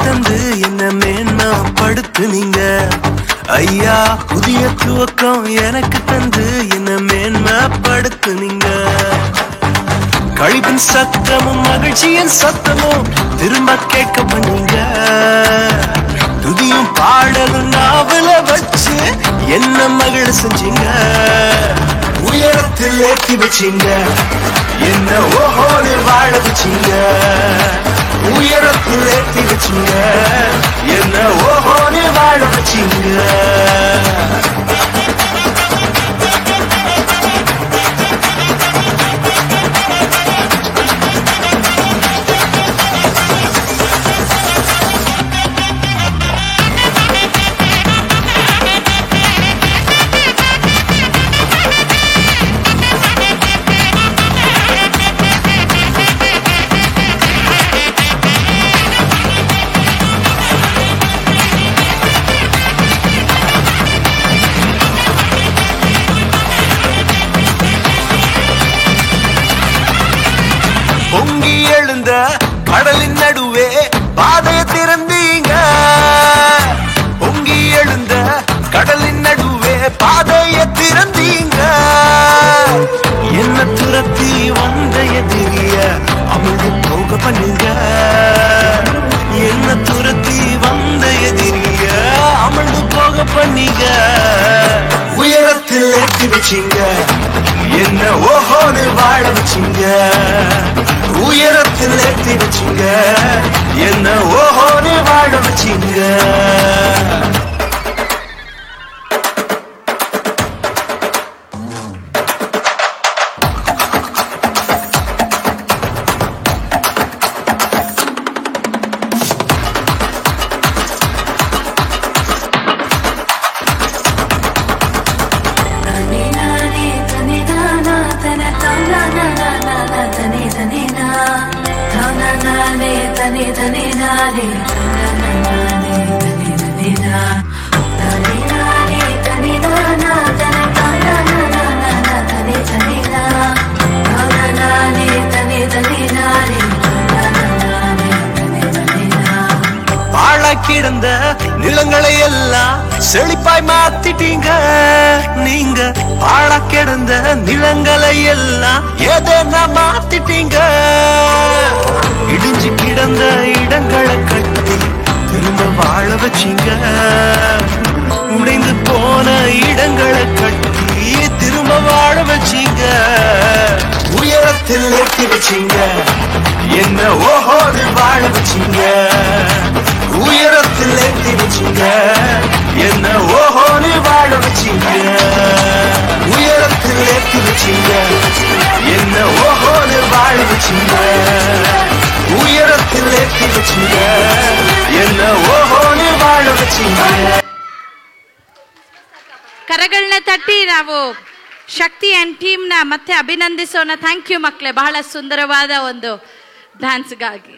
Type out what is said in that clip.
தந்து என்ன மேன்மைப்படுத்துனீங்க ஐயா. புதிய துவக்கம் எனக்கு தந்து என்ன மேன்மைப்படுத்துனீங்க. கழிப்பின் சத்தமும் மகிழ்ச்சியின் சத்தமும் திரும்ப கேட்க பண்ணீங்க. துதியும் பாடலும் நாவல வச்சு என்ன மகிழ செஞ்சீங்க. உயரத்தில் ஏற்றி வச்சீங்க என்ன ஓஹோன்னு வாழ வச்சீங்க. உயரத்தில் ஏற்றி வச்சீங்க என்ன ஓஹோன்னு வாழ வச்சீங்க. பொங்கி எழுந்த கடலின் நடுவே பாதைய திறந்தீங்க. பொங்கி எழுந்த கடலின் நடுவே பாதைய திறந்தீங்க. என்ன துரத்தி வந்த எதிரிய அமிழ்ந்து போக பண்ணீங்க. என்ன துரத்தி வந்த எதிரிய அமிழ்ந்து போக பண்ணீங்க. உயரத்தில் ஏற்றி வச்சீங்க என்ன ஓஹோன்னு வாழ வச்சீங்க. உயரத்தில் ஏற்றி வச்சீங்க என்ன ஓஹோன்னு வாழ வச்சீங்க. கிடந்த நிலங்களை எல்லாம் செழிப்பாய் மாத்திட்டீங்க. நீங்க பாழா கிடந்த நிலங்களை எல்லாம் ஏதேனா மாத்திட்டீங்க. இடிஞ்சு கிடந்த இடங்களை கட்டி திரும்ப வாழ வச்சீங்க. உடைந்து போன இடங்களை கட்டி திரும்ப வாழ வச்சீங்க. உயரத்தில் ஏற்றி வச்சீங்க என்ன ஓஹோன்னு வாழ வச்சீங்க. உயரத்தில் ஏற்றி வச்சீங்க என்ன ஓஹோன்னு வாழ வச்சீங்க. உயரத்தில் ஏற்றி வச்சீங்க என்ன ஓஹோன்னு வாழ வச்சீங்க. உயரத்தில் ஏற்றி வச்சீங்க என்ன ಓಹೋನಿ ಬಾಳ ವಚೀಗ. ಕರಗಳನ್ನ ತಟ್ಟಿ ನಾವು ಶಕ್ತಿ ಅಂಡ್ ಟೀಮ್ ನ ಮತ್ತೆ ಅಭಿನಂದಿಸೋಣ. ಥ್ಯಾಂಕ್ ಯು ಮಕ್ಕಳೇ, ಬಹಳ ಸುಂದರವಾದ ಒಂದು ಡ್ಯಾನ್ಸ್ಗಾಗಿ.